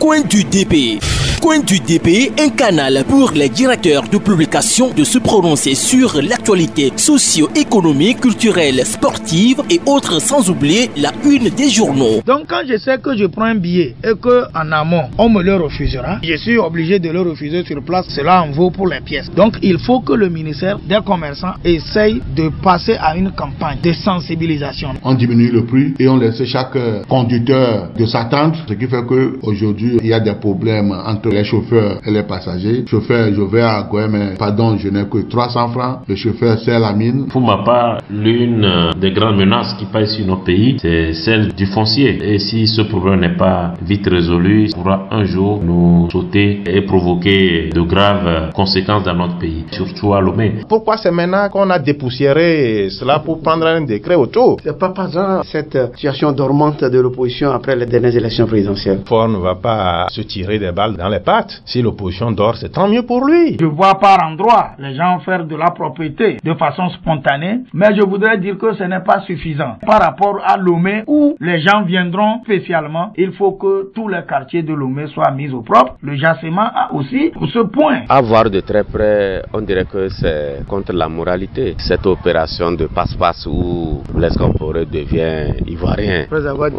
Coin du DP. Coin du DP, un canal pour les directeurs de publication de se prononcer sur l'actualité socio-économique, culturelle, sportive et autres, sans oublier la une des journaux. Donc quand je sais que je prends un billet et qu'en amont on me le refusera, je suis obligé de le refuser sur place. Cela en vaut pour les pièces. Donc il faut que le ministère des commerçants essaye de passer à une campagne de sensibilisation. On diminue le prix et on laisse chaque conducteur de s'attendre, ce qui fait qu'aujourd'hui il y a des problèmes entre les chauffeurs et les passagers. Chauffeur, je vais à Goué, mais pardon, je n'ai que 300 francs. Le chauffeur sert la mine. Pour ma part, l'une des grandes menaces qui pèsent sur nos pays, c'est celle du foncier. Et si ce problème n'est pas vite résolu, il pourra un jour nous sauter et provoquer de graves conséquences dans notre pays, surtout à Lomé. Pourquoi c'est maintenant qu'on a dépoussiéré cela pour prendre un décret autour? C'est pas passant cette situation dormante de l'opposition après les dernières élections présidentielles. Ford ne va pas se tirer des balles dans les pattes. Si l'opposition dort, c'est tant mieux pour lui. Je vois par endroits les gens faire de la propriété de façon spontanée, mais je voudrais dire que ce n'est pas suffisant. Par rapport à Lomé, où les gens viendront spécialement, il faut que tous les quartiers de Lomé soient mis au propre. Le Jassement a aussi ce point. À voir de très près, on dirait que c'est contre la moralité. Cette opération de passe-passe où Blaise Compaoré devient ivoirien,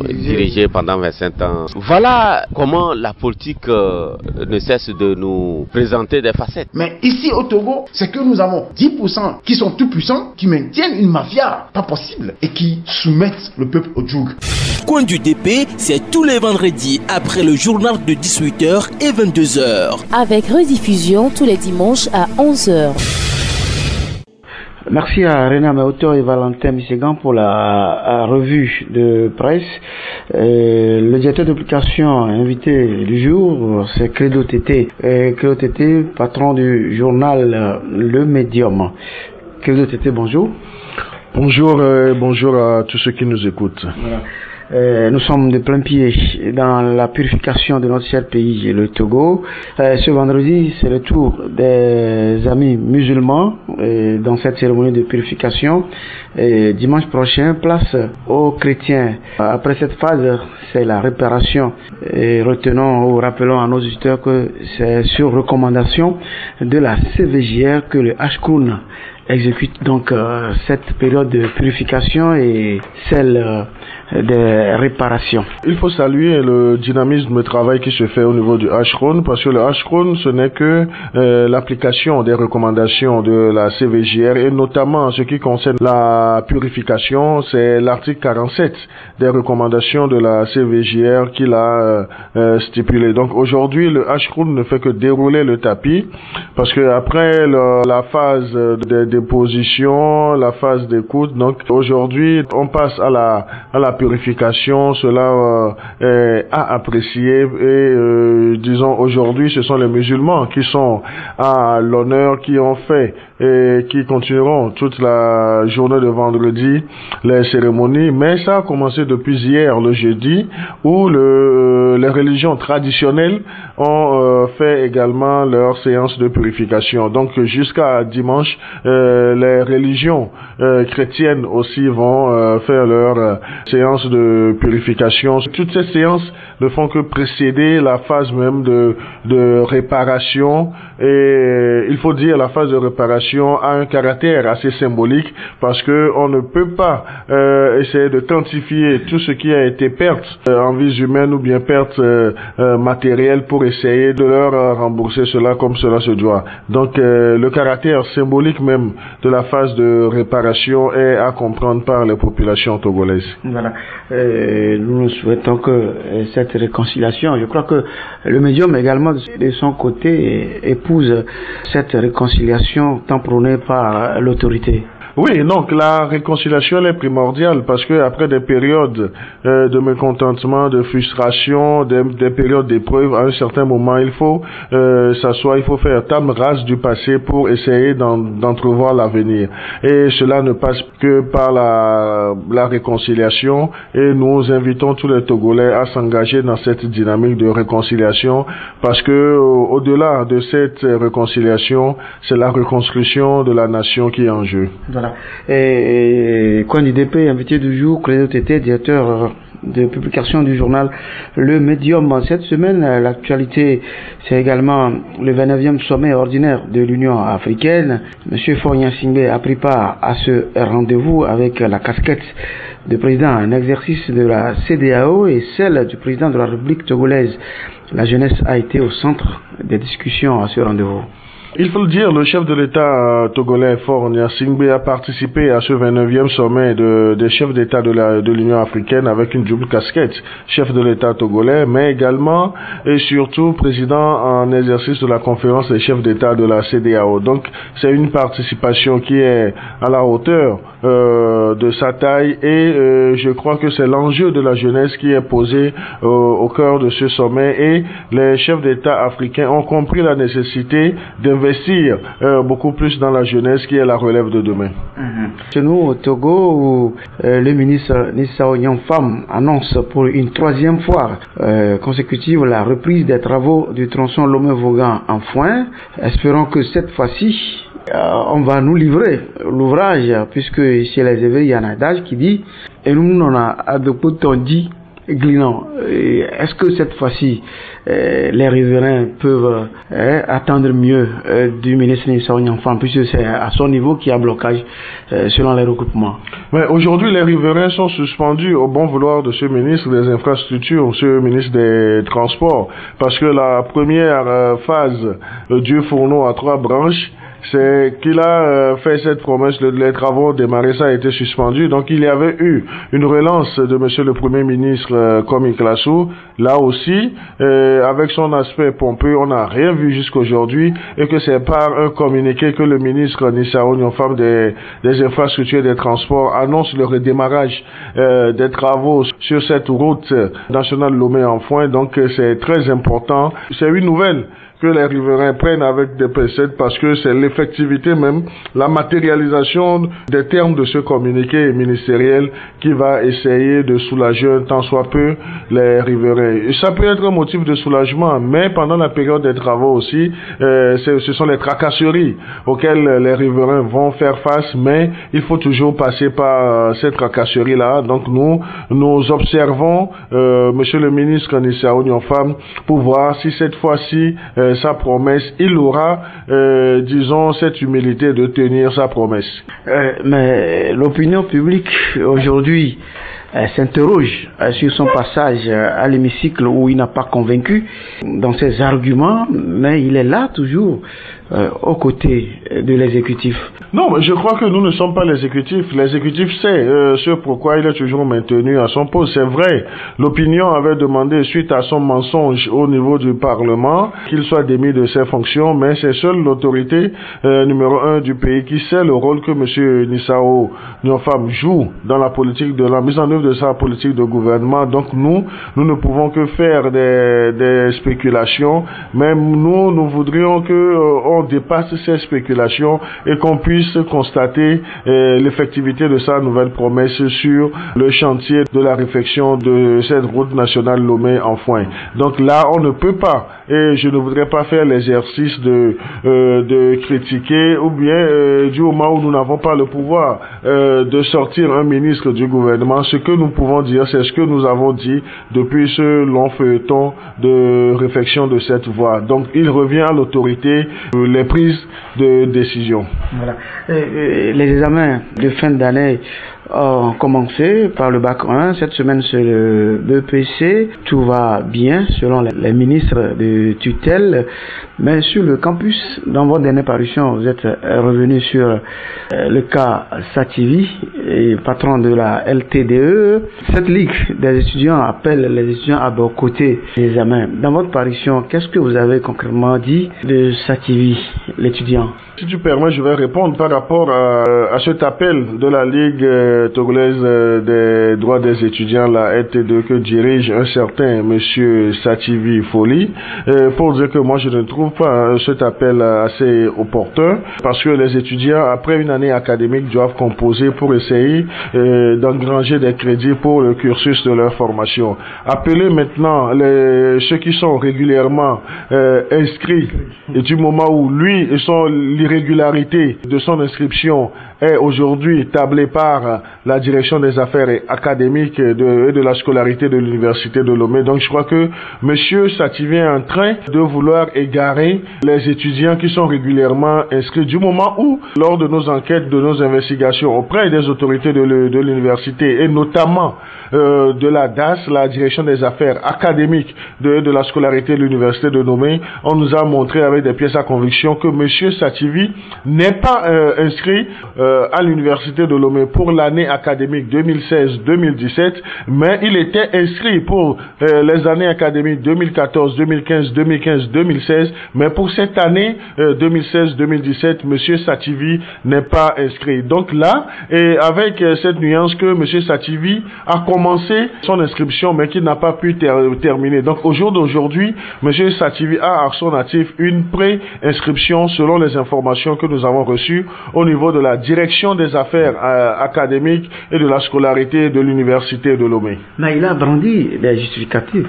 dirigé pendant 25 ans. Voilà comment la politique ne cesse de nous présenter des facettes. Mais ici au Togo, c'est que nous avons 10% qui sont tout puissants, qui maintiennent une mafia pas possible et qui soumettent le peuple au joug. Coin du DP, c'est tous les vendredis après le journal de 18h et 22h. Avec rediffusion tous les dimanches à 11h. Merci à René Maoto et Valentin Misségan pour la revue de presse. Le directeur d'application invité du jour, c'est Credo Tété. Credo Tété, patron du journal Le Médium. Credo Tété, bonjour. Bonjour, bonjour à tous ceux qui nous écoutent. Voilà. Nous sommes de plein pied dans la purification de notre cher pays, le Togo. Ce vendredi, c'est le tour des amis musulmans dans cette cérémonie de purification. Dimanche prochain, place aux chrétiens. Après cette phase, c'est la réparation. Et retenons ou rappelons à nos auditeurs que c'est sur recommandation de la CVJR que le Hachkoun exécute donc cette période de purification et celle des réparations. Il faut saluer le dynamisme de travail qui se fait au niveau du Hachkoun, parce que le Hachkoun, ce n'est que l'application des recommandations de la CVJR, et notamment en ce qui concerne la purification, c'est l'article 47 des recommandations de la CVJR qui l'a stipulé. Donc aujourd'hui, le Hachkoun ne fait que dérouler le tapis, parce que après la phase de déposition, la phase d'écoute, donc aujourd'hui, on passe à la purification. Cela est à apprécier et disons aujourd'hui ce sont les musulmans qui sont à l'honneur, qui ont fait et qui continueront toute la journée de vendredi les cérémonies, mais ça a commencé depuis hier, le jeudi, où les religions traditionnelles ont fait également leur séance de purification. Donc jusqu'à dimanche, les religions chrétiennes aussi vont faire leur séance de purification. Toutes ces séances ne font que précéder la phase même de réparation, et il faut dire la phase de réparation a un caractère assez symbolique, parce que on ne peut pas essayer de quantifier tout ce qui a été perte en vies humaines ou bien perte matérielle pour essayer de leur rembourser cela comme cela se doit. Donc le caractère symbolique même de la phase de réparation est à comprendre par les populations togolaises. Voilà. Nous souhaitons que cette réconciliation, je crois que le médium également de son côté épouse cette réconciliation tant prônée par l'autorité. Oui, donc la réconciliation elle est primordiale, parce que après des périodes de mécontentement, de frustration, des périodes d'épreuve, à un certain moment il faut s'asseoir, il faut faire table rase du passé pour essayer d'entrevoir l'avenir. Et cela ne passe que par la réconciliation, et nous invitons tous les Togolais à s'engager dans cette dynamique de réconciliation, parce que au-delà de cette réconciliation, c'est la reconstruction de la nation qui est en jeu. Voilà. Et Coin du DP, invité du jour, Credo Tété, directeur de publication du journal Le Médium. Cette semaine, l'actualité, c'est également le 29e sommet ordinaire de l'Union africaine. Monsieur Faure Gnassingbé a pris part à ce rendez-vous avec la casquette de président en exercice de la CEDEAO et celle du président de la République togolaise. La jeunesse a été au centre des discussions à ce rendez-vous. Il faut le dire, le chef de l'État togolais Faure Gnassingbé a participé à ce 29e sommet des chefs d'État de l'Union africaine avec une double casquette, chef de l'État togolais, mais également et surtout président en exercice de la conférence des chefs d'État de la CEDEAO. Donc c'est une participation qui est à la hauteur de sa taille et je crois que c'est l'enjeu de la jeunesse qui est posé au cœur de ce sommet et les chefs d'État africains ont compris la nécessité d'investir beaucoup plus dans la jeunesse qui est la relève de demain. Chez nous au Togo, où le ministre Nissao Nyonfam annonce pour une 3e fois consécutive la reprise des travaux du tronçon Lomé-Vogan en Foin. Espérons que cette fois-ci on va nous livrer l'ouvrage, puisque chez les éveils, il y a un adage qui dit et nous on a adopté ton dit glinant. Est-ce que cette fois-ci les riverains peuvent attendre mieux du ministre Nissao Nyonfam, puisque c'est à son niveau qu'il y a blocage selon les recoupements? Mais aujourd'hui, les riverains sont suspendus au bon vouloir de ce ministre des Infrastructures, ce ministre des Transports, parce que la première phase du fourneau à 3 branches, c'est qu'il a fait cette promesse, les travaux démarrés, ça a été suspendu. Donc il y avait eu une relance de monsieur le Premier ministre Komi Klassou. Là aussi, avec son aspect pompeux, on n'a rien vu jusqu'aujourd'hui et que c'est par un communiqué que le ministre Nissao Nyonfam des Infrastructures et des Transports annonce le redémarrage des travaux sur cette route nationale Lomé en Foin. Donc c'est très important. C'est une nouvelle que les riverains prennent avec des pincettes parce que c'est l'effectivité même, la matérialisation des termes de ce communiqué ministériel qui va essayer de soulager un tant soit peu les riverains. Et ça peut être un motif de soulagement, mais pendant la période des travaux aussi, ce sont les tracasseries auxquelles les riverains vont faire face, mais il faut toujours passer par ces tracasseries-là. Donc nous observons monsieur le ministre Nissao Nyonfam pour voir si cette fois-ci sa promesse, il aura, disons, cette humilité de tenir sa promesse. Mais l'opinion publique aujourd'hui s'interroge sur son passage à l'hémicycle où il n'a pas convaincu dans ses arguments, mais il est là toujours aux côtés de l'exécutif. Non, mais je crois que nous ne sommes pas l'exécutif. L'exécutif sait ce pourquoi il est toujours maintenu à son poste. C'est vrai, l'opinion avait demandé, suite à son mensonge au niveau du Parlement, qu'il soit démis de ses fonctions, mais c'est seule l'autorité numéro 1 du pays qui sait le rôle que M. Nissao Nyonfam joue dans la politique de la mise en œuvre de sa politique de gouvernement. Donc nous ne pouvons que faire des spéculations, mais nous voudrions que on dépasse ces spéculations et qu'on puisse constater l'effectivité de sa nouvelle promesse sur le chantier de la réfection de cette route nationale Lomé en Foin. Donc là, on ne peut pas, et je ne voudrais pas faire l'exercice de critiquer, ou bien du moment où nous n'avons pas le pouvoir de sortir un ministre du gouvernement. Ce que nous pouvons dire, c'est ce que nous avons dit depuis ce long feuilleton de réflexion de cette voie. Donc il revient à l'autorité les prises de décision. Voilà. Les examens de fin d'année ont commencé par le bac 1. Cette semaine, c'est le BEPC. Tout va bien selon les ministres de tutelle. Mais sur le campus, dans votre dernière parution, vous êtes revenu sur le cas Sativi, patron de la LTDE. Cette ligue des étudiants appelle les étudiants à boycotter les examens. Dans votre parution, qu'est-ce que vous avez concrètement dit de Sativi, l'étudiant? Si tu permets, je vais répondre par rapport à cet appel de la Ligue togolaise des droits des étudiants, la LTDE, que dirige un certain monsieur Sativi Foli, pour dire que moi je ne trouve pas cet appel assez opportun, parce que les étudiants, après une année académique, doivent composer pour essayer d'engranger des crédits pour le cursus de leur formation. Appeler maintenant ceux qui sont régulièrement inscrits, et du moment où l'irrégularité de son inscription est aujourd'hui tablée par la direction des affaires académiques et de la scolarité de l'université de Lomé. Donc je crois que Monsieur Sativi est en train de vouloir égarer les étudiants qui sont régulièrement inscrits du moment où, lors de nos enquêtes, de nos investigations auprès des autorités de l'université et notamment de la DAS, la direction des affaires académiques de la scolarité de l'université de Lomé, on nous a montré avec des pièces à conviction que Monsieur Sativi n'est pas inscrit à l'université de Lomé pour l'année académique 2016-2017, mais il était inscrit pour les années académiques 2014, 2015, 2016, mais pour cette année 2016-2017, Monsieur Sativi n'est pas inscrit. Donc là, et avec cette nuance que Monsieur Sativi a commencé son inscription, mais qui n'a pas pu terminer. Donc au jour d'aujourd'hui, Monsieur Sativi a à son actif une pré-inscription selon les informations que nous avons reçues au niveau de la direction des affaires académiques et de la scolarité de l'université de Lomé. Mais il a brandi des justificatifs.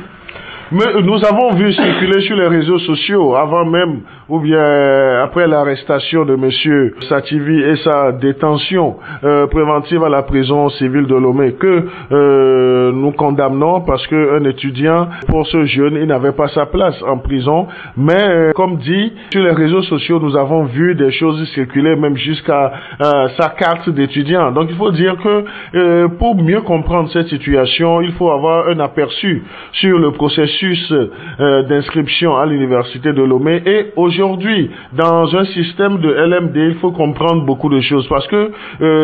Mais nous avons vu circuler sur les réseaux sociaux avant même ou bien après l'arrestation de Monsieur Sativi et sa détention préventive à la prison civile de Lomé que nous condamnons parce qu'un étudiant, pour ce jeune, il n'avait pas sa place en prison. Mais comme dit, sur les réseaux sociaux, nous avons vu des choses circuler même jusqu'à sa carte d'étudiant. Donc il faut dire que pour mieux comprendre cette situation, il faut avoir un aperçu sur le processus d'inscription à l'université de Lomé. Et aujourd'hui, dans un système de LMD, il faut comprendre beaucoup de choses parce que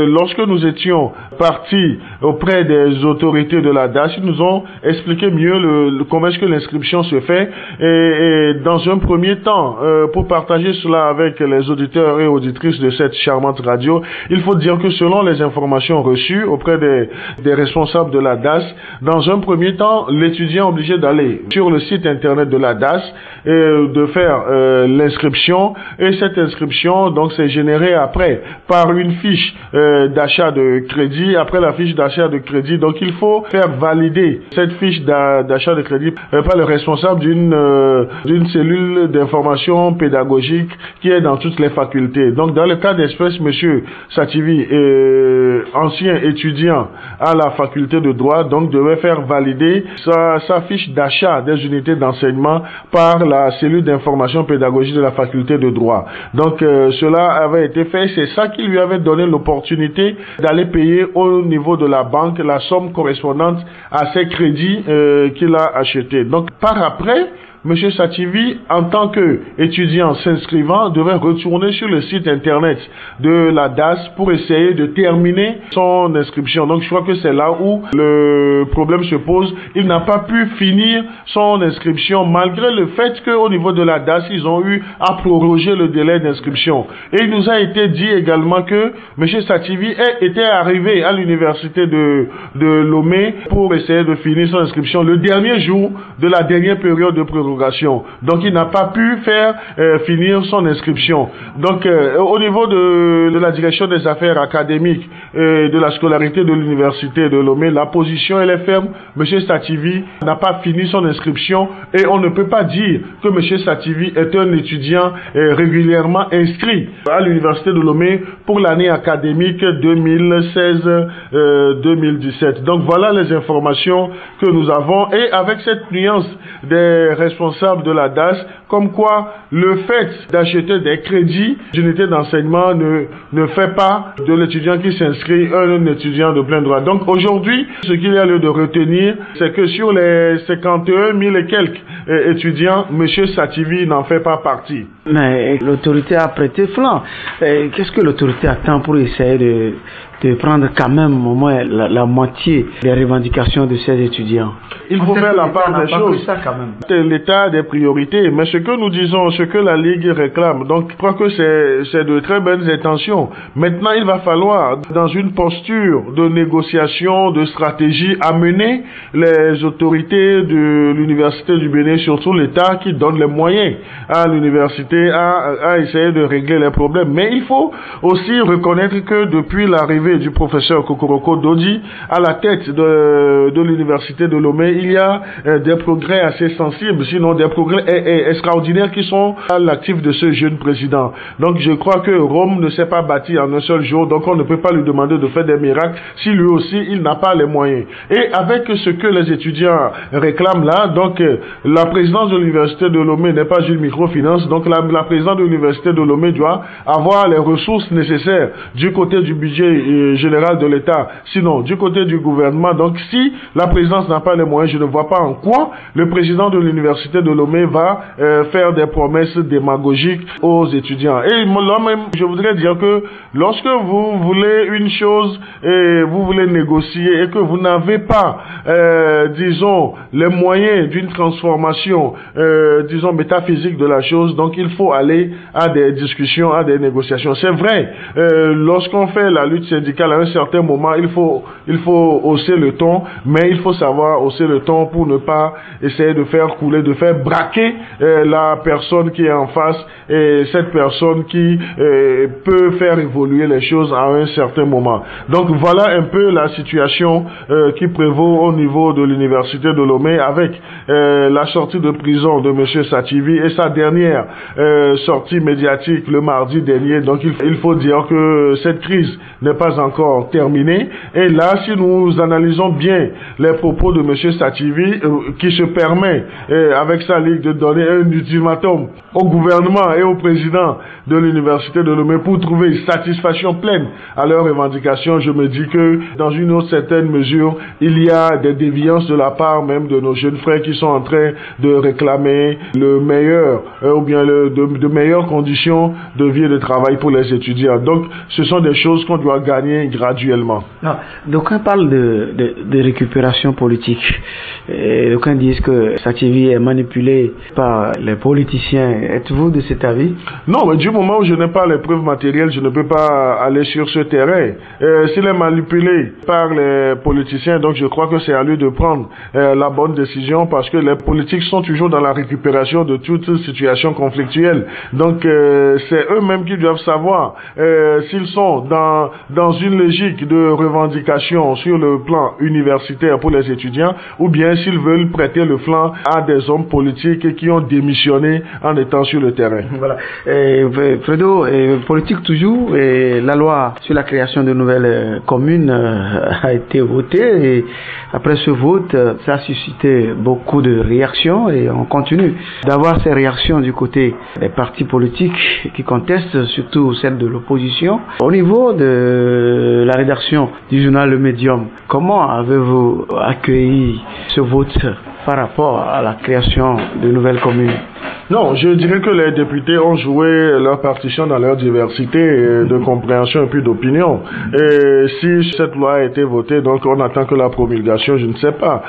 lorsque nous étions partis auprès des autorités de la DAS, ils nous ont expliqué mieux comment est-ce que l'inscription se fait. Et dans un premier temps, pour partager cela avec les auditeurs et auditrices de cette charmante radio, il faut dire que selon les informations reçues auprès des responsables de la DAS, dans un premier temps, l'étudiant est obligé d'aller sur le site internet de la DAS et de faire l'inscription, et cette inscription donc c'est généré après par une fiche d'achat de crédit. Après la fiche d'achat de crédit, donc il faut faire valider cette fiche d'achat de crédit par le responsable d'une cellule d'information pédagogique qui est dans toutes les facultés. Donc dans le cas d'espèce, Monsieur Sativi, ancien étudiant à la faculté de droit, donc devait faire valider sa fiche d'achat des unités d'enseignement par la cellule d'information pédagogique de la faculté de droit. Donc cela avait été fait, c'est ça qui lui avait donné l'opportunité d'aller payer au niveau de la banque la somme correspondante à ces crédits qu'il a achetés. Donc par après, Monsieur Sativi, en tant qu'étudiant s'inscrivant, devait retourner sur le site internet de la DAS pour essayer de terminer son inscription. Donc je crois que c'est là où le problème se pose. Il n'a pas pu finir son inscription malgré le fait qu'au niveau de la DAS, ils ont eu à proroger le délai d'inscription. Et il nous a été dit également que Monsieur Sativi était arrivé à l'université de Lomé pour essayer de finir son inscription le dernier jour de la dernière période de prorogation. Donc il n'a pas pu faire finir son inscription. Donc au niveau de la direction des affaires académiques et de la scolarité de l'université de Lomé, la position elle est ferme. Monsieur Sativi n'a pas fini son inscription et on ne peut pas dire que Monsieur Sativi est un étudiant régulièrement inscrit à l'université de Lomé pour l'année académique 2016-2017. Donc voilà les informations que nous avons, et avec cette nuance des responsables de la DAS, comme quoi le fait d'acheter des crédits d'unité d'enseignement ne fait pas de l'étudiant qui s'inscrit un étudiant de plein droit. Donc aujourd'hui, ce qu'il y a lieu de retenir, c'est que sur les 51 000 et quelques étudiants, M. Sativi n'en fait pas partie. Mais l'autorité a prêté flanc. Qu'est-ce que l'autorité attend pour essayer de prendre quand même au moins la moitié des revendications de ces étudiants? Il faut faire la part des choses. L'État a des priorités, mais ce que nous disons, ce que la Ligue réclame, donc je crois que c'est de très bonnes intentions. Maintenant, il va falloir, dans une posture de négociation, de stratégie, amener les autorités de l'Université du Bénin et surtout l'État qui donne les moyens à l'université à essayer de régler les problèmes. Mais il faut aussi reconnaître que depuis l'arrivée du professeur Kokoroko Dodji à la tête de l'université de Lomé, il y a des progrès assez sensibles, sinon des progrès extraordinaires qui sont à l'actif de ce jeune président. Donc je crois que Rome ne s'est pas bâti en un seul jour, donc on ne peut pas lui demander de faire des miracles si lui aussi il n'a pas les moyens. Et avec ce que les étudiants réclament là, donc la présidence de l'université de Lomé n'est pas une microfinance, donc la présidence de l'université de Lomé doit avoir les ressources nécessaires du côté du budget général de l'État, sinon du côté du gouvernement. Donc si la présidence n'a pas les moyens, je ne vois pas en quoi le président de l'université de Lomé va faire des promesses démagogiques aux étudiants. Et là même, je voudrais dire que lorsque vous voulez une chose et vous voulez négocier et que vous n'avez pas, disons, les moyens d'une transformation, disons, métaphysique de la chose, donc il faut aller à des discussions, à des négociations. C'est vrai, lorsqu'on fait la lutte syndicale, à un certain moment, il faut hausser le ton, mais il faut savoir hausser le ton pour ne pas essayer de faire couler, de faire braquer la personne qui est en face et cette personne qui peut faire évoluer les choses à un certain moment. Donc voilà un peu la situation qui prévaut au niveau de l'université de Lomé avec la sortie de prison de M. Sativi et sa dernière sortie médiatique le mardi dernier. Donc il faut dire que cette crise n'est pas encore terminée. Et là, si nous analysons bien les propos de M. Sativi, qui se permet avec sa ligue de donner un ultimatum au gouvernement et au président de l'université de Lomé pour trouver une satisfaction pleine à leurs revendications, je me dis que dans une autre certaine mesure, il y a des déviances de la part même de nos jeunes frères qui sont en train de réclamer le meilleur ou bien de meilleures conditions de vie et de travail pour les étudiants. Donc ce sont des choses qu'on doit gagner graduellement. D'aucuns parlent de récupération politique. D'aucuns disent que Sativi est manipulé par les politiciens. Êtes-vous de cet avis? Non, mais du moment où je n'ai pas les preuves matérielles, je ne peux pas aller sur ce terrain. S'il est manipulé par les politiciens, donc je crois que c'est à lui de prendre la bonne décision, parce que les politiques sont toujours dans la récupération de toute situation conflictuelle. Donc c'est eux-mêmes qui doivent savoir s'ils sont dans une logique de revendication sur le plan universitaire pour les étudiants, ou bien s'ils veulent prêter le flanc à des hommes politiques qui ont démissionné en étant sur le terrain. Voilà. Fredo, politique toujours, la loi sur la création de nouvelles communes a été votée, et après ce vote, ça a suscité beaucoup de réactions, et on continue d'avoir ces réactions du côté des partis politiques qui contestent, surtout celles de l'opposition. Au niveau de la rédaction du journal Le Médium, comment avez-vous accueilli ce vote par rapport à la création de nouvelles communes? Non, je dirais que les députés ont joué leur partition dans leur diversité de compréhension et puis d'opinion. Et si cette loi a été votée, donc on attend que la promulgation, je ne sais pas.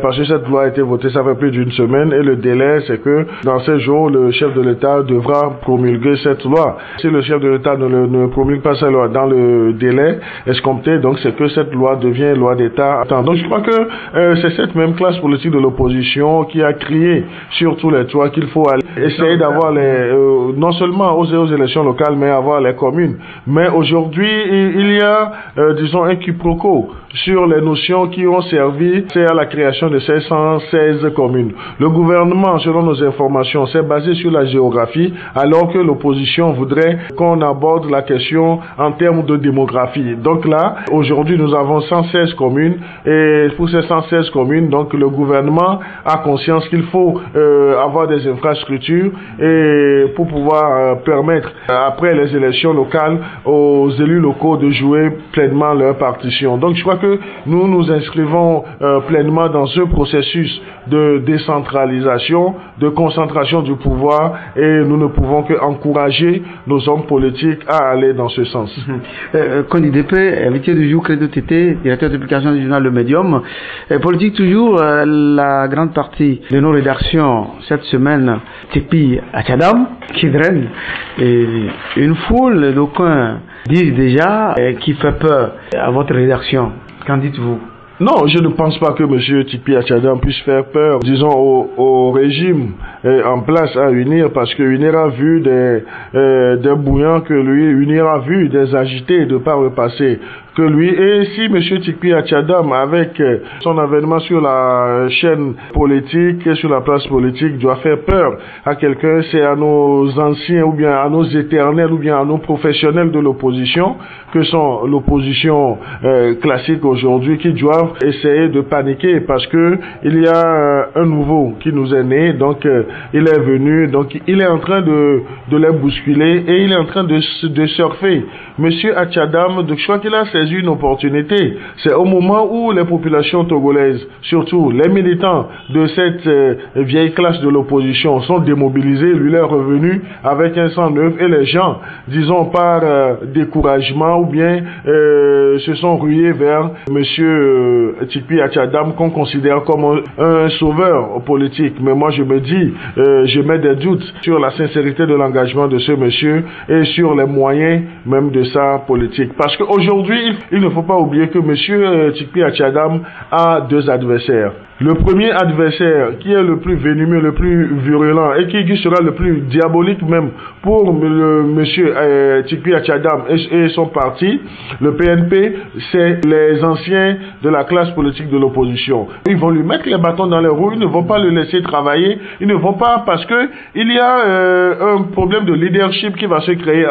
Parce que cette loi a été votée, ça fait plus d'une semaine, et le délai, c'est que dans ces jours, le chef de l'État devra promulguer cette loi. Si le chef de l'État ne promulgue pas cette loi dans le délai escompté, donc c'est que cette loi devient loi d'État. Donc je crois que c'est cette même classe politique de l'opposition qui a crié sur tous les toits qu'il faut aller essayer d'avoir non seulement aux élections locales, mais avoir les communes. Mais aujourd'hui, il y a, disons, un quiproquo sur les notions qui ont servi à la création de ces 116 communes. Le gouvernement, selon nos informations, s'est basé sur la géographie, alors que l'opposition voudrait qu'on aborde la question en termes de démographie. Donc là, aujourd'hui, nous avons 116 communes, et pour ces 116 communes, donc le gouvernement a conscience qu'il faut avoir des infrastructures et pour pouvoir permettre, après les élections locales, aux élus locaux de jouer pleinement leur partition. Donc je crois que nous nous inscrivons pleinement dans ce processus de décentralisation, de concentration du pouvoir, et nous ne pouvons qu'encourager nos hommes politiques à aller dans ce sens. Kondi invité du jour, Credo Tété, directeur de publication du journal Le Médium. Politique toujours, la grande partie de nos rédactions cette semaine, Tepi à Tchadam, qui draine, et une foule d'aucuns disent déjà qui fait peur à votre rédaction. Qu'en dites-vous? Non, je ne pense pas que M. Tikpi Achadam puisse faire peur, disons, au régime en place à UNIR, parce que UNIR a vu des bouillants que lui, UNIR a vu des agités de par le passé que lui. Et si M. Tikpi Achadam, avec son avènement sur la chaîne politique, sur la place politique, doit faire peur à quelqu'un, c'est à nos anciens, ou bien à nos éternels, ou bien à nos professionnels de l'opposition, que sont l'opposition classique aujourd'hui, qui doivent essayer de paniquer, parce que il y a un nouveau qui nous est né, donc il est venu, donc il est en train de les bousculer, et il est en train de surfer. Monsieur Achadam, je crois qu'il a saisi une opportunité. C'est au moment où les populations togolaises, surtout les militants de cette vieille classe de l'opposition, sont démobilisés, lui est revenu avec un sang neuf, et les gens, disons par découragement ou bien se sont rués vers Monsieur Tikpi Achadam, qu'on considère comme un sauveur politique. Mais moi je me dis, je mets des doutes sur la sincérité de l'engagement de ce monsieur et sur les moyens même de sa politique. Parce qu'aujourd'hui, il ne faut pas oublier que monsieur Tikpi Achadam a deux adversaires. Le premier adversaire, qui est le plus venimeux, le plus virulent et qui sera le plus diabolique même pour le monsieur Tikpi Achadam et son parti, le PNP, c'est les anciens de la classe politique de l'opposition. Ils vont lui mettre les bâtons dans les roues, ils ne vont pas le laisser travailler, ils ne vont pas, parce que il y a un problème de leadership qui va se créer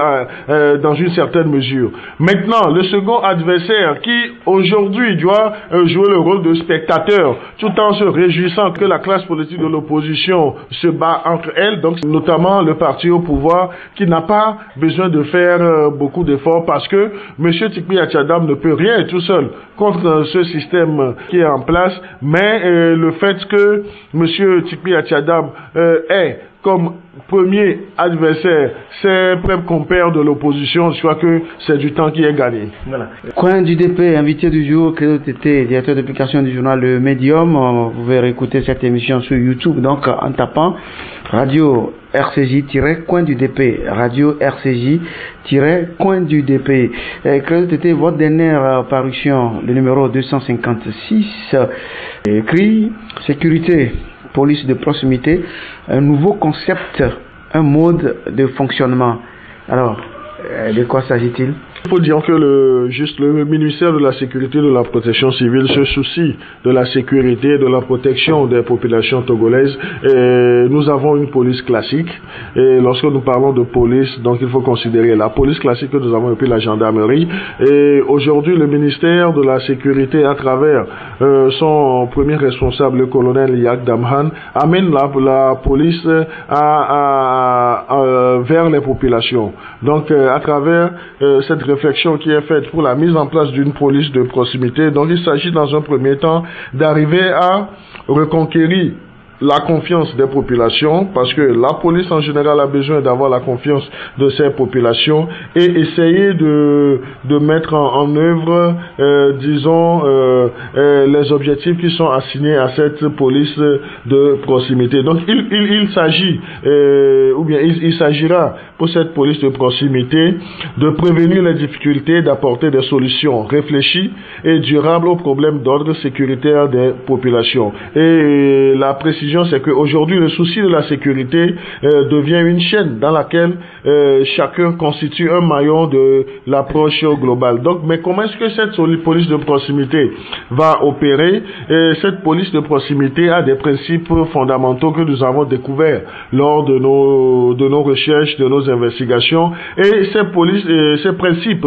dans une certaine mesure. Maintenant, le second adversaire qui aujourd'hui doit jouer le rôle de spectateur, tout en se réjouissant que la classe politique de l'opposition se bat entre elles, donc notamment le parti au pouvoir, qui n'a pas besoin de faire beaucoup d'efforts, parce que M. Tikpi Achadam ne peut rien tout seul contre ce système qui est en place, mais le fait que M. Tikpi Achadam est comme premier adversaire ses propres compères de l'opposition, je crois que c'est du temps qui est gagné. Voilà. Coin du DP, invité du jour, Credo Tété, directeur de publication du journal Le Médium. Vous pouvez réécouter cette émission sur YouTube, donc en tapant Radio RCJ-Coin du DP, Radio RCJ-Coin du DP. Credo Tété, votre dernière parution, le numéro 256, écrit sécurité, police de proximité, un nouveau concept, un mode de fonctionnement. Alors, de quoi s'agit-il? Il faut dire que le ministère de la Sécurité et de la Protection civile se soucie de la sécurité et de la protection des populations togolaises. Et nous avons une police classique. Et lorsque nous parlons de police, donc il faut considérer la police classique que nous avons et puis la gendarmerie. Et aujourd'hui, le ministère de la Sécurité, à travers son premier responsable, le colonel Yak Damhan, amène la police vers les populations. Donc, à travers cette réflexion qui est faite pour la mise en place d'une police de proximité. Donc il s'agit dans un premier temps d'arriver à reconquérir la confiance des populations, parce que la police en général a besoin d'avoir la confiance de ces populations et essayer de mettre en œuvre, les objectifs qui sont assignés à cette police de proximité. Donc il s'agit, il s'agira pour cette police de proximité de prévenir les difficultés, d'apporter des solutions réfléchies et durables aux problèmes d'ordre sécuritaire des populations. Et la précision, c'est qu'aujourd'hui, le souci de la sécurité devient une chaîne dans laquelle chacun constitue un maillon de l'approche globale. Donc, mais comment est-ce que cette police de proximité va opérer? Cette police de proximité a des principes fondamentaux que nous avons découverts lors de nos recherches, de nos investigations. Et ces principes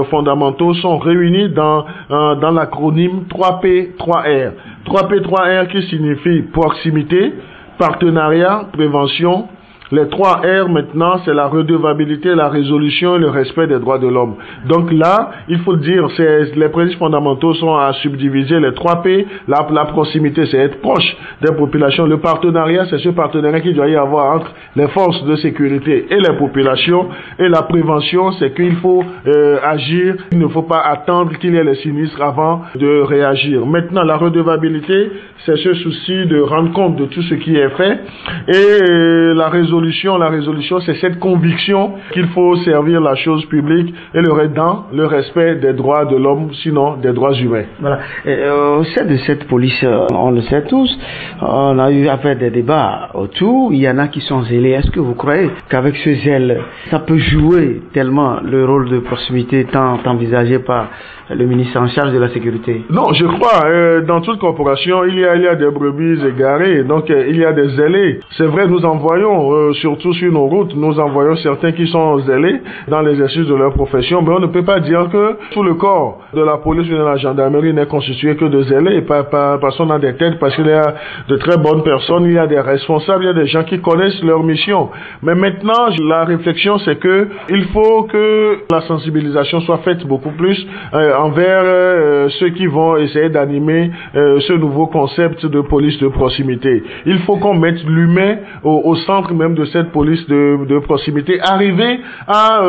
fondamentaux sont réunis dans l'acronyme 3P, 3R. 3P, 3R qui signifie proximité, partenariat, prévention. Les 3 R maintenant, c'est la redevabilité, la résolution et le respect des droits de l'homme. Donc là, il faut dire, les principes fondamentaux sont à subdiviser. Les 3 P, la proximité, c'est être proche des populations. Le partenariat, c'est ce partenariat qu'il doit y avoir entre les forces de sécurité et les populations. Et la prévention, c'est qu'il faut agir. Il ne faut pas attendre qu'il y ait les sinistres avant de réagir. Maintenant, la redevabilité, c'est ce souci de rendre compte de tout ce qui est fait. Et la résolution, résolution, c'est cette conviction qu'il faut servir la chose publique et dans le respect des droits de l'homme, sinon des droits humains. Voilà. Au sein de cette police, on le sait tous, on a eu à faire des débats autour. Il y en a qui sont zélés. Est-ce que vous croyez qu'avec ce zèle, ça peut jouer tellement le rôle de proximité tant envisagé par le ministre en charge de la sécurité? Non, je crois, dans toute corporation, il y a des brebis égarées, donc il y a des zélés. C'est vrai, nous envoyons, surtout sur nos routes, nous envoyons certains qui sont zélés dans l'exercice de leur profession, mais on ne peut pas dire que tout le corps de la police ou de la gendarmerie n'est constitué que de zélés, parce qu'on a des têtes, parce qu'il y a de très bonnes personnes, il y a des responsables, il y a des gens qui connaissent leur mission. Mais maintenant, la réflexion, c'est que il faut que la sensibilisation soit faite beaucoup plus envers ceux qui vont essayer d'animer ce nouveau concept de police de proximité. Il faut qu'on mette l'humain au centre même de cette police de proximité, arriver à,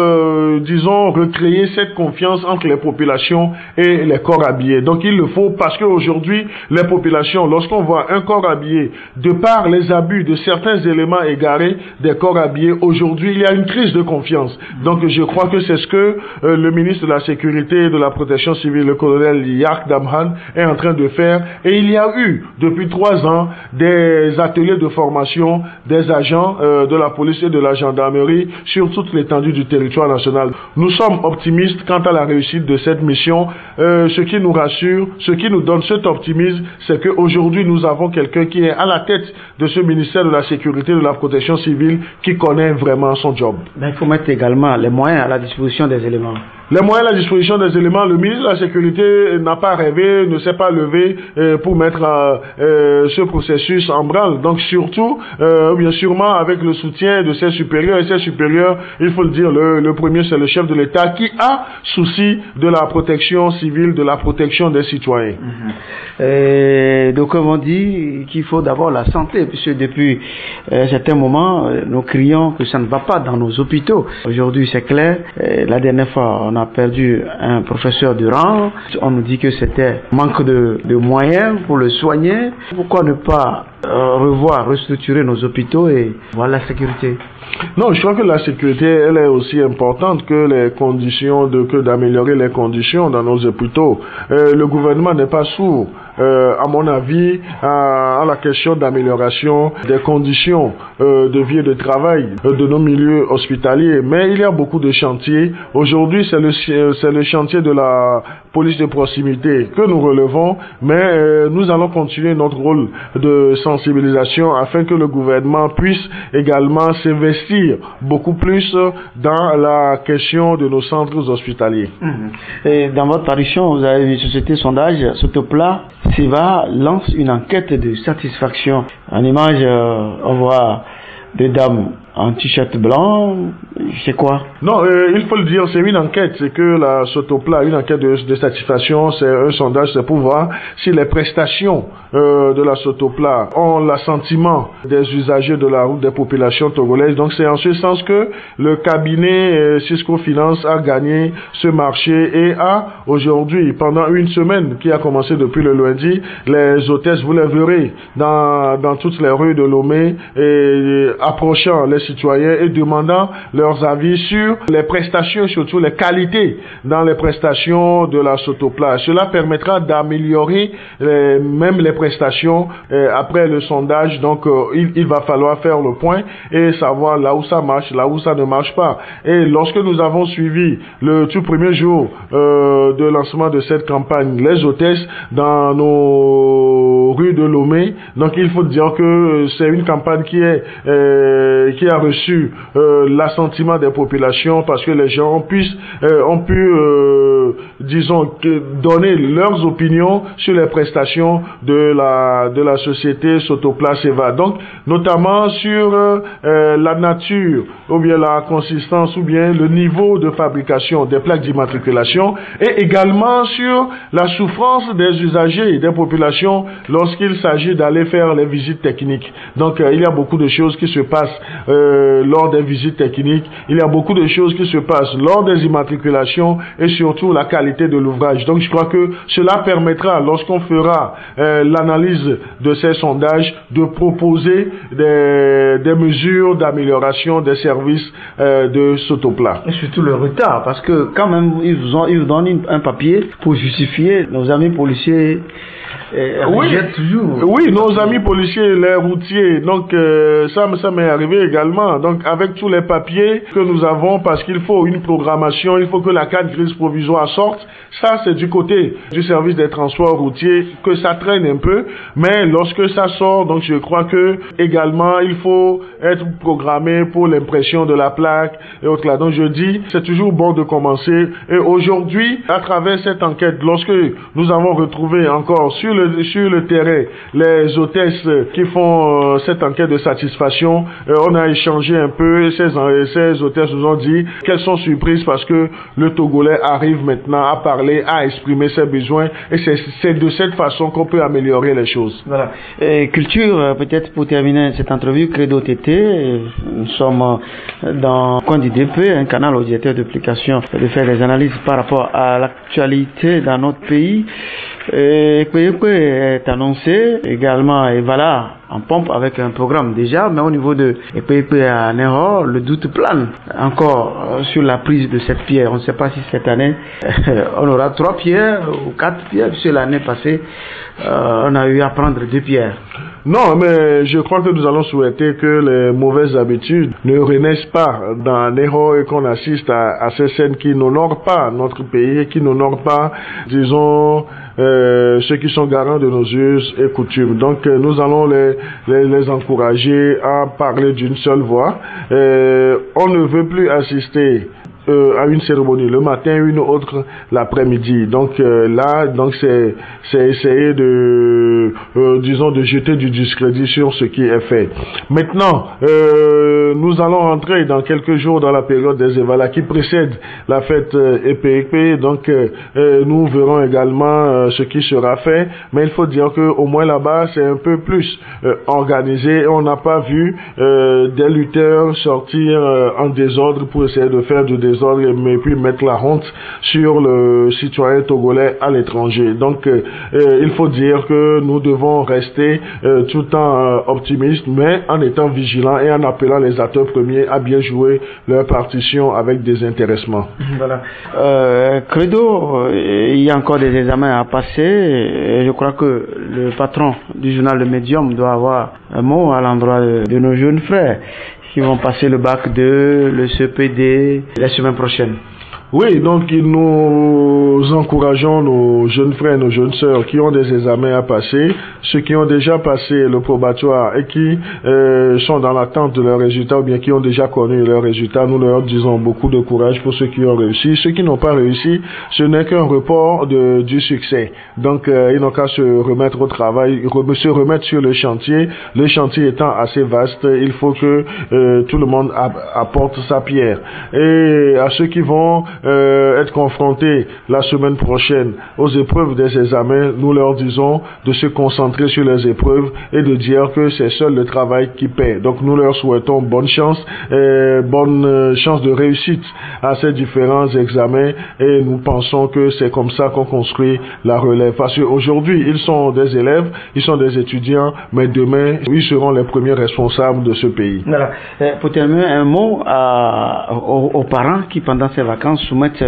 disons, recréer cette confiance entre les populations et les corps habillés. Donc il le faut parce qu'aujourd'hui, les populations, lorsqu'on voit un corps habillé, de par les abus de certains éléments égarés des corps habillés, aujourd'hui il y a une crise de confiance. Donc je crois que c'est ce que le ministre de la Sécurité et de la Protection civile, le colonel Yak Damhan, est en train de faire. Et il y a eu, depuis 3 ans, des ateliers de formation des agents de la police et de la gendarmerie sur toute l'étendue du territoire national. Nous sommes optimistes quant à la réussite de cette mission. Ce qui nous rassure, ce qui nous donne cet optimisme, c'est qu'aujourd'hui nous avons quelqu'un qui est à la tête de ce ministère de la Sécurité et de la Protection civile qui connaît vraiment son job. Ben, il faut mettre également les moyens à la disposition des éléments. Les moyens à la disposition des éléments, le ministre de la Sécurité n'a pas rêvé, ne s'est pas levé pour mettre ce processus en branle. Donc surtout, bien sûrement avec le soutien de ses supérieurs, et ses supérieurs, il faut le dire, le premier c'est le chef de l'État qui a souci de la protection civile, de la protection des citoyens. Donc comme on dit qu'il faut d'abord la santé, puisque depuis un certain moment, nous crions que ça ne va pas dans nos hôpitaux. Aujourd'hui c'est clair, la dernière fois on a perdu un professeur de rang, on nous dit que c'était manque de moyens pour le soigner. Pourquoi ne pas restructurer nos hôpitaux et voir la sécurité? Non, je crois que la sécurité, elle est aussi importante que les conditions que d'améliorer les conditions dans nos hôpitaux. Le gouvernement n'est pas sourd, à mon avis, à la question d'amélioration des conditions de vie et de travail de nos milieux hospitaliers. Mais il y a beaucoup de chantiers. Aujourd'hui, c'est le chantier de la police de proximité que nous relevons, mais nous allons continuer notre rôle de sensibilisation afin que le gouvernement puisse également s'investir beaucoup plus dans la question de nos centres hospitaliers. Et dans votre parution, vous avez une société sondage, Sotopla, Seva lance une enquête de satisfaction. En image, on voit des dames en t-shirt blanc, c'est quoi? Non, il faut le dire, c'est une enquête, c'est que la Sotopla, une enquête de satisfaction, c'est un sondage, c'est pour voir si les prestations de la Sotopla ont l'assentiment des usagers de la route des populations togolaises. Donc c'est en ce sens que le cabinet Cisco Finance a gagné ce marché et a aujourd'hui, pendant une semaine qui a commencé depuis le lundi, les hôtesses, vous les verrez dans toutes les rues de Lomé et approchant les citoyens et demandant leurs avis sur les prestations, surtout les qualités dans les prestations de la Sotopla. Cela permettra d'améliorer même les prestations après le sondage. Donc il va falloir faire le point et savoir là où ça marche, là où ça ne marche pas. Et lorsque nous avons suivi le tout premier jour de lancement de cette campagne, les hôtesses dans nos rues de Lomé, donc il faut dire que c'est une campagne qui a reçu l'assentiment des populations parce que les gens ont pu disons, donner leurs opinions sur les prestations de la société Sotopla Seva. Donc, notamment sur la nature, ou bien la consistance, ou bien le niveau de fabrication des plaques d'immatriculation, et également sur la souffrance des usagers et des populations lorsqu'il s'agit d'aller faire les visites techniques. Donc, il y a beaucoup de choses qui se passent lors des visites techniques. Il y a beaucoup de choses qui se passent lors des immatriculations et surtout la qualité de l'ouvrage. Donc je crois que cela permettra, lorsqu'on fera l'analyse de ces sondages, de proposer des mesures d'amélioration des services de Sotopla. Et surtout le retard, parce que quand même ils vous donnent un papier pour justifier. Nos amis policiers oui, nos amis policiers, les routiers, donc ça m'est arrivé également. Donc avec tous les papiers que nous avons, parce qu'il faut une programmation, il faut que la carte grise provisoire sorte. Ça, c'est du côté du service des transports routiers que ça traîne un peu, mais lorsque ça sort, donc je crois que également il faut être programmé pour l'impression de la plaque et autres là. Donc je dis, c'est toujours bon de commencer. Et aujourd'hui, à travers cette enquête, lorsque nous avons retrouvé encore sur le terrain les hôtesses qui font cette enquête de satisfaction, on a échangé un peu. Ces hôtesses nous ont dit qu'elles sont surprises parce que le Togolais arrive maintenant à parler, à exprimer ses besoins, et c'est de cette façon qu'on peut améliorer les choses. Voilà. Culture, peut-être pour terminer cette entrevue, Credo TT, nous sommes dans Coin du DP, un canal auditeur d'application, de faire des analyses par rapport à l'actualité dans notre pays. Ekpe est annoncé également, et voilà, en pompe avec un programme déjà, mais au niveau de Ekpe à Nero, le doute plane encore sur la prise de cette pierre. On ne sait pas si cette année on aura 3 pierres ou 4 pierres, puisque l'année passée on a eu à prendre 2 pierres. Non, mais je crois que nous allons souhaiter que les mauvaises habitudes ne renaissent pas dans Nero et qu'on assiste à ces scènes qui n'honorent pas notre pays, qui n'honorent pas, disons, ceux qui sont garants de nos us et coutumes. Donc nous allons les encourager à parler d'une seule voix. On ne veut plus assister à une cérémonie le matin, une autre l'après-midi. Donc là, donc c'est essayer de disons de jeter du discrédit sur ce qui est fait. Maintenant, nous allons entrer dans quelques jours dans la période des Evala qui précède la fête Ekpe. Donc nous verrons également ce qui sera fait, mais il faut dire que au moins là-bas c'est un peu plus organisé. On n'a pas vu des lutteurs sortir en désordre pour essayer de faire du désordre, mais puis mettre la honte sur le citoyen togolais à l'étranger. Donc il faut dire que nous devons rester tout le temps optimistes, mais en étant vigilants et en appelant les acteurs premiers à bien jouer leur partition avec désintéressement. Voilà. Credo, il y a encore des examens à passer, et je crois que le patron du journal Le Médium doit avoir un mot à l'endroit de nos jeunes frères qui vont passer le bac 2, le CPD la semaine prochaine. Oui, donc nous encourageons nos jeunes frères, nos jeunes sœurs qui ont des examens à passer, ceux qui ont déjà passé le probatoire et qui sont dans l'attente de leurs résultats ou bien qui ont déjà connu leurs résultats. Nous leur disons beaucoup de courage pour ceux qui ont réussi. Ceux qui n'ont pas réussi, ce n'est qu'un report du succès. Donc ils n'ont qu'à se remettre au travail, se remettre sur le chantier. Le chantier étant assez vaste, il faut que tout le monde apporte sa pierre. Et à ceux qui vont être confrontés la semaine prochaine aux épreuves des examens, nous leur disons de se concentrer sur les épreuves et de dire que c'est seul le travail qui paie. Donc nous leur souhaitons bonne chance de réussite à ces différents examens, et nous pensons que c'est comme ça qu'on construit la relève. Parce qu'aujourd'hui, ils sont des élèves, ils sont des étudiants, mais demain, ils seront les premiers responsables de ce pays. Voilà. Pour terminer, un mot aux parents qui, pendant ces vacances, soumettent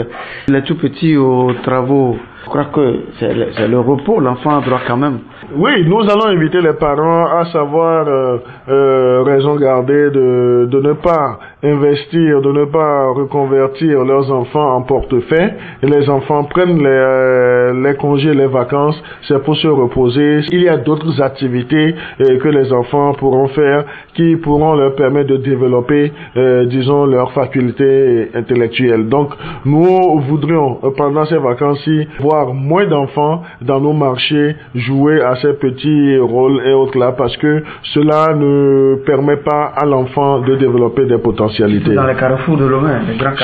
les tout petits aux travaux. Je crois que c'est le repos, l'enfant doit quand même. Oui, nous allons inviter les parents à savoir raison garder de ne pas investir, de ne pas reconvertir leurs enfants en portefeuille. Et les enfants prennent les congés, les vacances, c'est pour se reposer. Il y a d'autres activités que les enfants pourront faire qui pourront leur permettre de développer, disons, leurs facultés intellectuelles. Donc, nous voudrions, pendant ces vacances-ci, voir moins d'enfants dans nos marchés jouer à ces petits rôles et autres là, parce que cela ne permet pas à l'enfant de développer des potentiels. potentialités. Dans les carrefours de Lomé,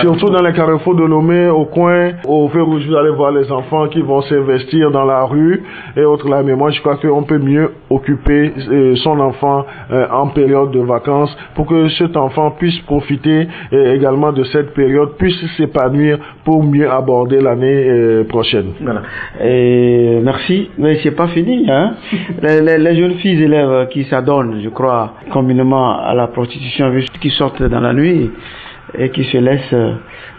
Surtout dans les carrefours de Lomé, au coin, au feu rouge, vous allez voir les enfants qui vont s'investir dans la rue et autres là. Mais moi, je crois qu'on peut mieux occuper son enfant en période de vacances pour que cet enfant puisse profiter également de cette période, puisse s'épanouir pour mieux aborder l'année prochaine. Voilà. Et merci. Mais c'est pas fini, hein. les jeunes filles élèves qui s'adonnent, je crois, communément à la prostitution, qui sortent dans la nuit et qui se laissent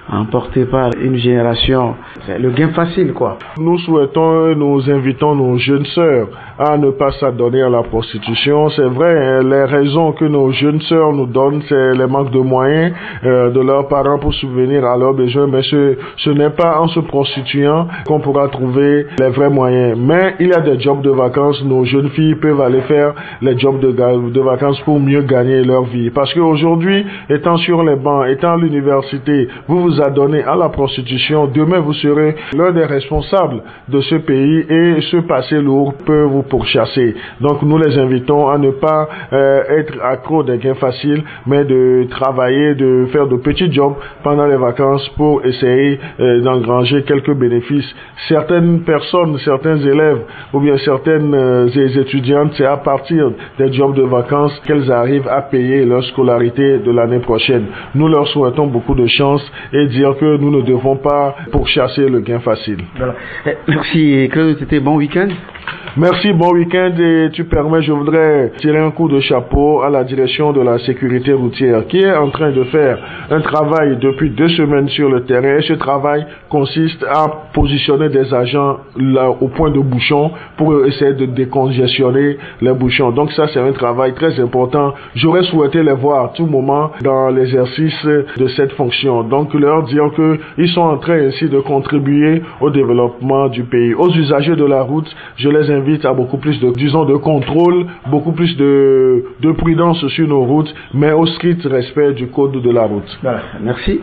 emporté par une génération. C'est le gain facile, quoi. Nous souhaitons, nous invitons nos jeunes sœurs à ne pas s'adonner à la prostitution. C'est vrai, les raisons que nos jeunes sœurs nous donnent, c'est les manques de moyens de leurs parents pour subvenir à leurs besoins, mais ce n'est pas en se prostituant qu'on pourra trouver les vrais moyens. Mais il y a des jobs de vacances, nos jeunes filles peuvent aller faire les jobs de vacances pour mieux gagner leur vie. Parce qu'aujourd'hui, étant sur les bancs, étant à l'université, vous adonner à la prostitution, demain vous serez l'un des responsables de ce pays et ce passé lourd peut vous pourchasser. Donc nous les invitons à ne pas être accro des gains faciles, mais de travailler, de faire de petits jobs pendant les vacances pour essayer d'engranger quelques bénéfices. Certaines personnes, certains élèves ou bien certaines étudiantes, c'est à partir des jobs de vacances qu'elles arrivent à payer leur scolarité de l'année prochaine. Nous leur souhaitons beaucoup de chance et dire que nous ne devons pas pourchasser le gain facile. Voilà. Merci, Claude, c'était bon week-end. Merci, bon week-end et tu permets, je voudrais tirer un coup de chapeau à la direction de la sécurité routière qui est en train de faire un travail depuis 2 semaines sur le terrain et ce travail consiste à positionner des agents là au point de bouchon pour essayer de décongestionner les bouchons. Donc ça c'est un travail très important. J'aurais souhaité les voir à tout moment dans l'exercice de cette fonction. Donc leur dire que ils sont en train ainsi de contribuer au développement du pays. Aux usagers de la route, je les invite à beaucoup plus de contrôle, beaucoup plus de prudence sur nos routes, mais au strict respect du code de la route. Voilà, merci.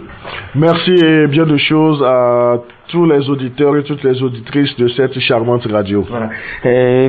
Merci et bien de choses à tous les auditeurs et toutes les auditrices de cette charmante radio. Voilà.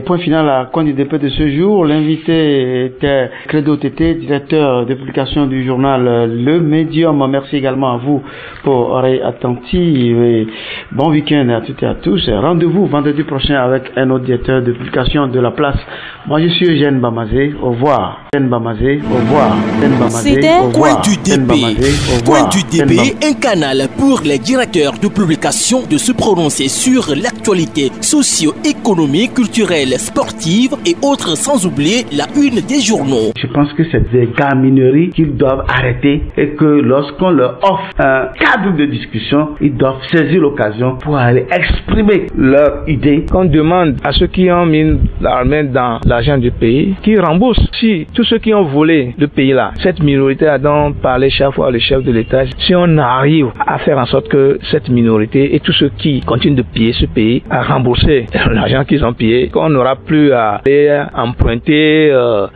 Point final à Coin du DP de ce jour. L'invité était Credo Tété, directeur de publication du journal Le Médium. Merci également à vous pour oreille attentive et bon week-end à toutes et à tous. Rendez-vous vendredi prochain avec un autre directeur de publication de La Place. Moi je suis Eugène Bamazé. Au revoir. Eugène Bamazé. Au revoir. Eugène Bamazé. C'était Coin du DP. Coin du DP, un canal pour les directeurs de publication de se prononcer sur l'actualité socio-économique, culturelle, sportive et autres, sans oublier la une des journaux. Je pense que c'est des gamineries qu'ils doivent arrêter et que lorsqu'on leur offre un cadre de discussion, ils doivent saisir l'occasion pour aller exprimer leurs idées. Qu'on demande à ceux qui ont mis la main dans l'argent du pays, qu'ils remboursent. Si tous ceux qui ont volé le pays là, cette minorité a donc parlé chaque fois le chef de l'État, si on arrive à faire en sorte que cette minorité et tous ceux qui continuent de piller ce pays à rembourser l'argent qu'ils ont pillé, qu'on n'aura plus à emprunter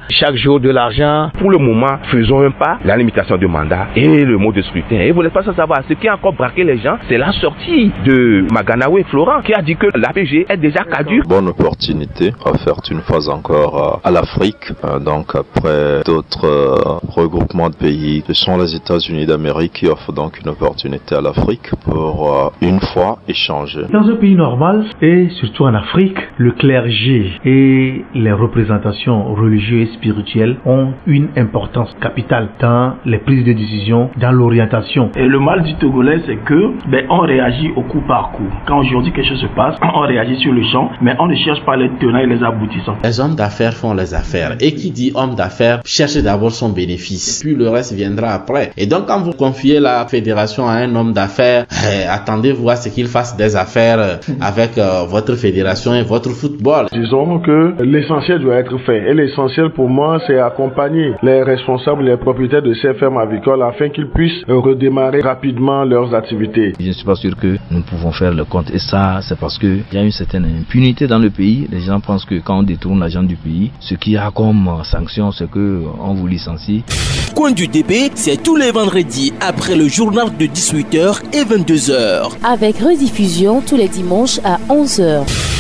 chaque jour de l'argent. Pour le moment, faisons un pas, la limitation du mandat et le mot de scrutin. Et vous n'êtes pas sans savoir, ce qui a encore braqué les gens, c'est la sortie de Maganawe Florent qui a dit que l'APG est déjà caduque. Bonne opportunité offerte une fois encore à l'Afrique. Donc après d'autres regroupements de pays, ce sont les États-Unis d'Amérique qui offrent donc une opportunité à l'Afrique pour une fois échanger. Dans un pays normal et surtout en Afrique, le clergé et les représentations religieuses et spirituelles ont une importance capitale dans les prises de décision, dans l'orientation. Et le mal du Togolais, c'est que on réagit au coup par coup. Quand aujourd'hui quelque chose se passe, on réagit sur le champ, mais on ne cherche pas les tenants et les aboutissants. Les hommes d'affaires font les affaires. Et qui dit homme d'affaires cherche d'abord son bénéfice, puis le reste viendra après. Et donc quand vous confiez la fédération à un homme d'affaires, attendez-vous à ce qu'il fasse des affaires avec votre fédération et votre football. Disons que l'essentiel doit être fait. Et l'essentiel pour moi, c'est accompagner les responsables, les propriétaires de ces fermes avicoles afin qu'ils puissent redémarrer rapidement leurs activités. Je ne suis pas sûr que nous pouvons faire le compte. Et ça, c'est parce qu'il y a une certaine impunité dans le pays. Les gens pensent que quand on détourne l'argent du pays, ce qu'il y a comme sanction, c'est qu'on vous licencie. Coin du DP, c'est tous les vendredis après le journal de 18h et 22h. Avec rediffusion tous les dimanches à 11h.